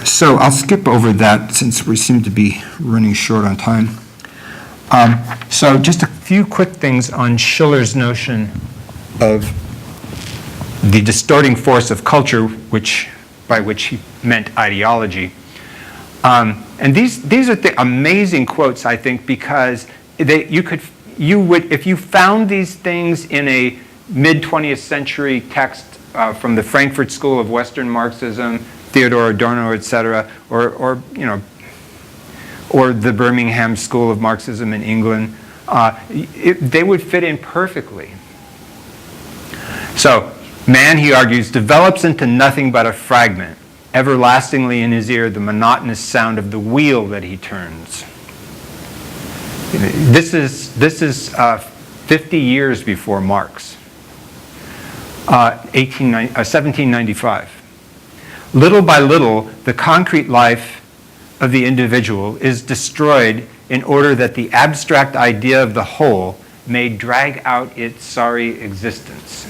So I'll skip over that since we seem to be running short on time. So just a few quick things on Schiller's notion of the distorting force of culture, by which he meant ideology. And these are the amazing quotes, I think, because you would, if you found these things in a mid-20th century text from the Frankfurt School of Western Marxism, Theodor Adorno, etc., or the Birmingham School of Marxism in England, they would fit in perfectly. So, man, he argues, develops into nothing but a fragment, everlastingly in his ear the monotonous sound of the wheel that he turns. This is 50 years before Marx, 1795. Little by little, the concrete life of the individual is destroyed in order that the abstract idea of the whole may drag out its sorry existence.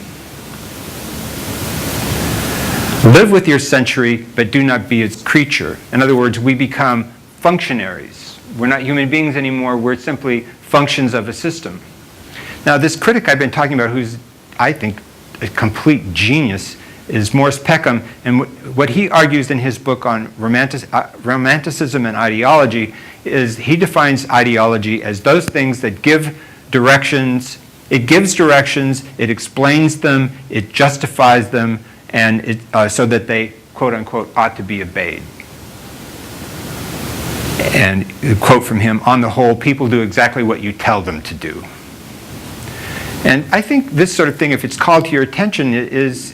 Live with your century, but do not be its creature. In other words, we become functionaries. We're not human beings anymore. We're simply functions of a system. Now, this critic I've been talking about, who's, I think, a complete genius, is Morris Peckham, and what he argues in his book on Romanticism and ideology is he defines ideology as those things that give directions. It gives directions, it explains them, it justifies them, and so that they, quote unquote, ought to be obeyed. And a quote from him, on the whole, people do exactly what you tell them to do. And I think this sort of thing, if it's called to your attention, is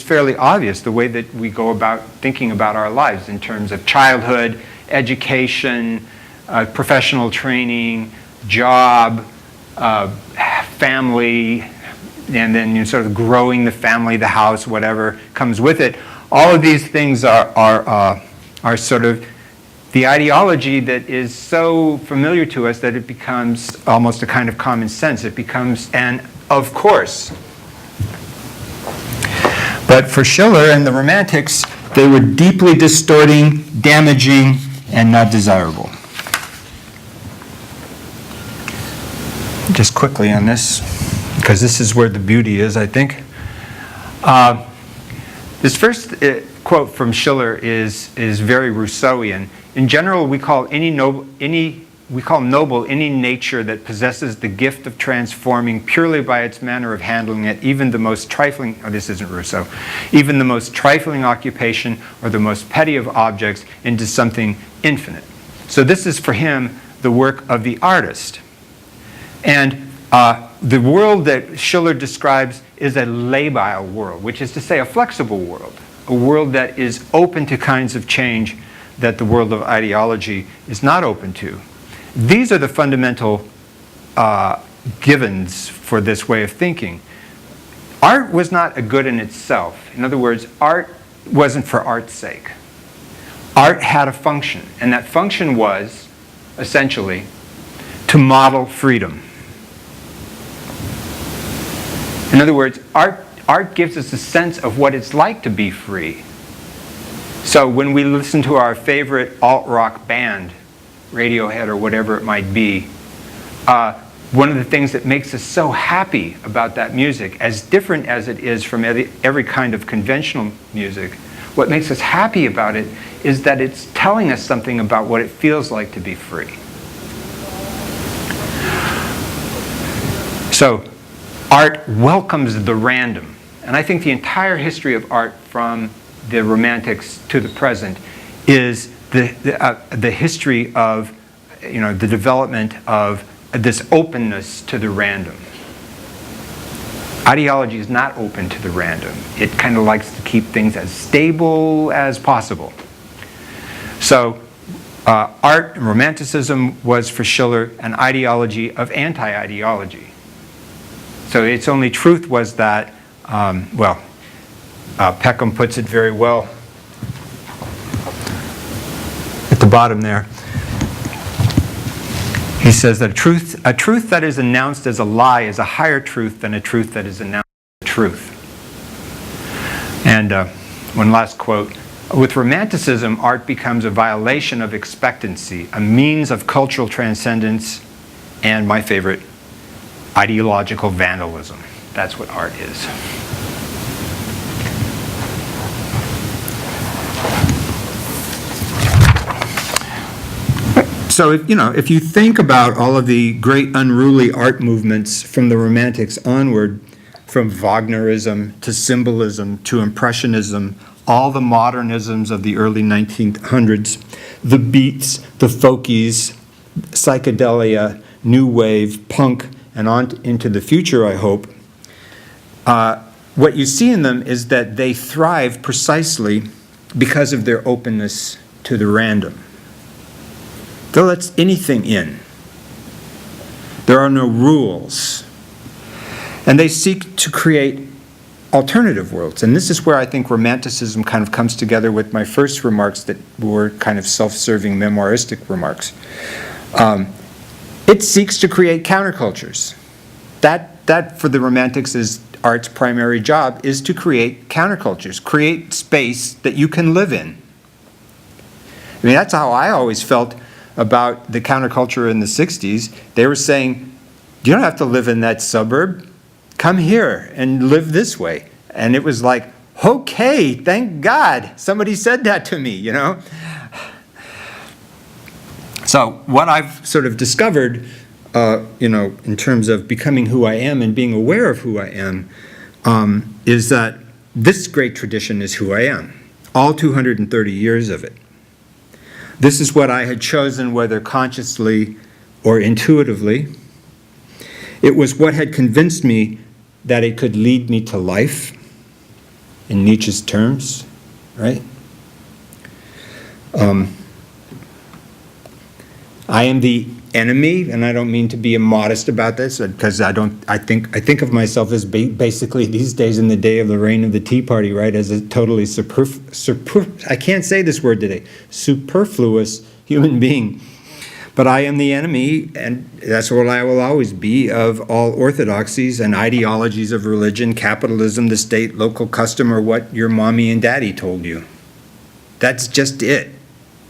fairly obvious, the way that we go about thinking about our lives in terms of childhood, education, professional training, job, family, and then sort of growing the family, the house, whatever comes with it. All of these things are sort of the ideology that is so familiar to us that it becomes almost a kind of common sense. It becomes an of course. But for Schiller and the Romantics, they were deeply distorting, damaging, and not desirable. Just quickly on this, because this is where the beauty is, I think. This first quote from Schiller is very Rousseauian. In general, we call noble any nature that possesses the gift of transforming purely by its manner of handling it, even the most trifling, this isn't Rousseau, even the most trifling occupation or the most petty of objects into something infinite. So this is for him the work of the artist. And the world that Schiller describes is a labile world, which is to say a flexible world, a world that is open to kinds of change that the world of ideology is not open to. These are the fundamental givens for this way of thinking. Art was not a good in itself. In other words, art wasn't for art's sake. Art had a function, and that function was, essentially, to model freedom. In other words, art gives us a sense of what it's like to be free. So when we listen to our favorite alt-rock band, Radiohead or whatever it might be, one of the things that makes us so happy about that music, as different as it is from every kind of conventional music, what makes us happy about it is that it's telling us something about what it feels like to be free. So art welcomes the random. And I think the entire history of art from the Romantics to the present is the history of the development of this openness to the random. Ideology is not open to the random. It kind of likes to keep things as stable as possible. So art and Romanticism was for Schiller an ideology of anti-ideology. So its only truth was that, Peckham puts it very well at the bottom there. He says that a truth that is announced as a lie is a higher truth than a truth that is announced as a truth. And one last quote. With Romanticism, art becomes a violation of expectancy, a means of cultural transcendence, and my favorite, ideological vandalism. That's what art is. So if you think about all of the great unruly art movements from the Romantics onward, from Wagnerism to symbolism to Impressionism, all the modernisms of the early 1900s, the beats, the folkies, psychedelia, new wave, punk, and on into the future, I hope, what you see in them is that they thrive precisely because of their openness to the random. They'll let anything in. There are no rules. And they seek to create alternative worlds. And this is where I think Romanticism kind of comes together with my first remarks that were kind of self-serving memoiristic remarks. It seeks to create countercultures. That for the Romantics is art's primary job, is to create countercultures, create space that you can live in. I mean, that's how I always felt about the counterculture in the 60s. They were saying, you don't have to live in that suburb. Come here and live this way. And it was like, okay, thank God somebody said that to me, you know? So what I've sort of discovered, in terms of becoming who I am and being aware of who I am, is that this great tradition is who I am, all 230 years of it. This is what I had chosen, whether consciously or intuitively. It was what had convinced me that it could lead me to life, in Nietzsche's terms, right? I am the enemy, and I don't mean to be immodest about this, because I think of myself as basically these days in the day of the reign of the Tea Party, right, as a totally I can't say this word today, superfluous human being. But I am the enemy, and that's what I will always be, of all orthodoxies and ideologies of religion, capitalism, the state, local custom, or what your mommy and daddy told you. That's just it.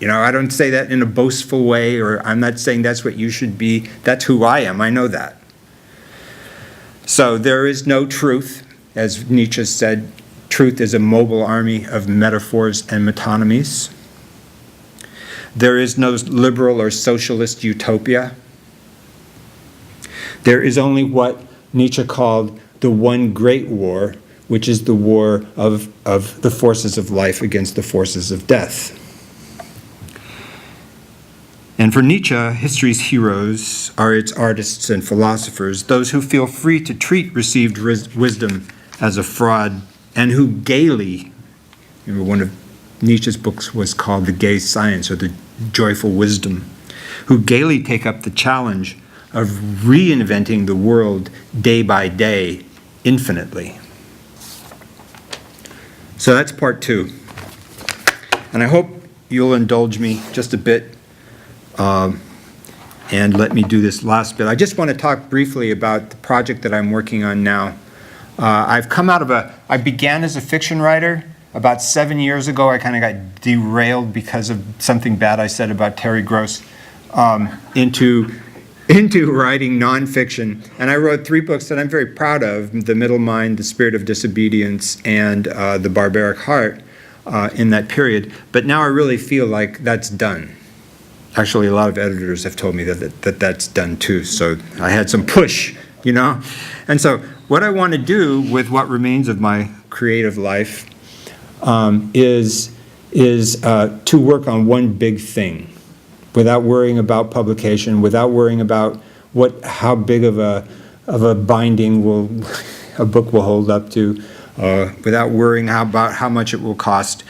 I don't say that in a boastful way, or I'm not saying that's what you should be. That's who I am. I know that. So there is no truth. As Nietzsche said, truth is a mobile army of metaphors and metonymies. There is no liberal or socialist utopia. There is only what Nietzsche called the one great war, which is the war of the forces of life against the forces of death. And for Nietzsche, history's heroes are its artists and philosophers, those who feel free to treat received wisdom as a fraud, and who gaily, one of Nietzsche's books was called The Gay Science, or The Joyful Wisdom, who gaily take up the challenge of reinventing the world day by day, infinitely. So that's part 2. And I hope you'll indulge me just a bit and let me do this last bit. I just want to talk briefly about the project that I'm working on now. I've come out of I began as a fiction writer. About 7 years ago, I kind of got derailed because of something bad I said about Terry Gross into writing nonfiction. And I wrote 3 books that I'm very proud of, The Middle Mind, The Spirit of Disobedience, and The Barbaric Heart in that period. But now I really feel like that's done. Actually, a lot of editors have told me that that's done too. So I had some push, And so what I want to do with what remains of my creative life is to work on one big thing without worrying about publication, without worrying about how big of a binding a book will hold up to, without worrying about how much it will cost.